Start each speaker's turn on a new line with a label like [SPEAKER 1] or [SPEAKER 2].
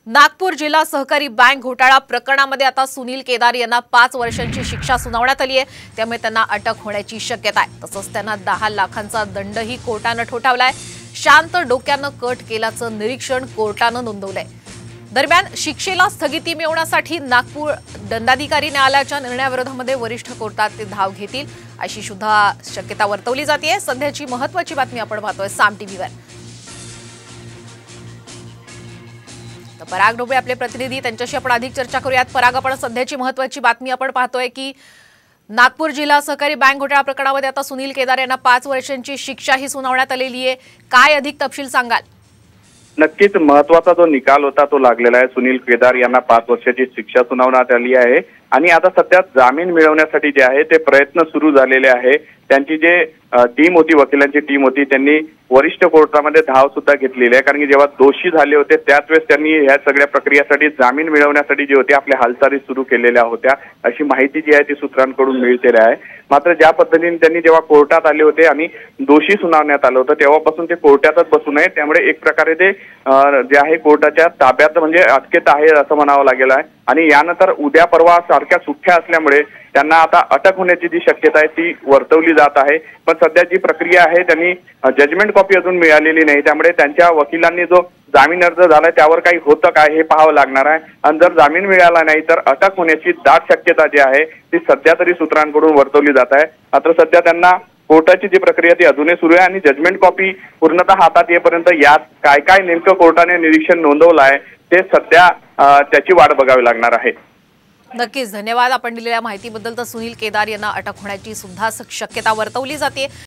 [SPEAKER 1] नागपूर जिल्हा सहकारी बँक घोटाळा प्रकरणामध्ये आता सुनील केदार यांना 5 वर्षांची शिक्षा सुनावण्यात आली आहे। त्यामुळे त्यांना अटक होण्याची शक्यता आहे। तसंच त्यांना 10 लाखांचा दंडही कोर्टाने ठोठावलाय। शांत डोक्याने कट केल्याचं निरीक्षण कोर्टाने नोंदवलंय। दरम्यान शिक्षेला स्थगिती मिळवण्यासाठी नागपूर दंडाधिकारी न्यायालयाच्या निर्णयाविरोधामध्ये वरिष्ठ कोर्टात ते धाव घेतील अशी सुद्धा शक्यता वर्तवली जाते। सध्याची महत्त्वाची बातमी आपण पाहतोय साम टीव्हीवर। पराग डोबळे आपले प्रतिनिधी, त्यांच्याशी आपण अधिक चर्चा करूयात। पराग, आपण सध्याची महत्त्वाची बातमी आपण पाहतोय की नागपूर जिल्हा सहकारी बँक घोटाळा प्रकरणामध्ये आता सुनील केदार यांना 5 वर्षांची शिक्षा ही सुनावण्यात आलेली आहे। काय अधिक तपशील सांगाल?
[SPEAKER 2] नक्कीच महत्त्वाचा जो निकाल होता तो लागलेला आहे। सुनील केदार यांना 5 वर्षाची शिक्षा सुनावण्यात आली आहे आणि आता सध्या जामीन मिळवण्यासाठी जे आहे ते प्रयत्न सुरू झालेले आहे। त्यांची जे टीम होती, वकिलांची टीम होती, त्यांनी वरिष्ठ कोर्टामध्ये धाव सुद्धा घेतलेली आहे। कारण की जेव्हा दोषी झाले होते त्याच वेळेस त्यांनी ह्या सगळ्या प्रक्रियेसाठी जामीन मिळवण्यासाठी जे होते आपल्या हालचाली सुरू केलेल्या होत्या अशी माहिती जी आहे ती सूत्रांकडून मिळतेली आहे। मात्र ज्या पद्धतीने त्यांनी जेव्हा कोर्टात आले होते आणि दोषी सुनावण्यात आलं होतं तेव्हापासून ते कोर्टातच बसू नये, त्यामुळे एक प्रकारे ते जे आहे कोर्टाच्या ताब्यात म्हणजे अटकेत आहे असं म्हणावं लागेल आहे। आणि यानंतर उद्या परवा सारख्या सुट्ट्या असल्यामुळे त्यांना आता अटक होण्याची जी शक्यता आहे ती वर्तवली जात आहे। पण सध्या जी प्रक्रिया आहे त्यांनी जजमेंट कॉपी अजून मिळालेली नाही, त्यामुळे त्यांच्या वकिलांनी जो जामीन अर्ज झालाय त्यावर काही होतं काय हे पाहावं लागणार आहे। आणि जर जामीन मिळाला नाही तर अटक होण्याची दाट शक्यता जी आहे ती सध्या तरी सूत्रांकडून वर्तवली जात आहे। मात्र सध्या त्यांना कोर्टाची जी प्रक्रिया ती अजूनही सुरू आहे आणि जजमेंट कॉपी पूर्णतः हातात येईपर्यंत यात काय काय नेमकं कोर्टाने निरीक्षण नोंदवलं आहे ते सध्या त्याची वाट बघावी लागणार आहे।
[SPEAKER 1] नक्कीच धन्यवाद आपण दिलेल्या माहितीबद्दल। तर सुनील केदार यांना अटक होण्याची सुद्धा शक्यता वर्तवली जाते।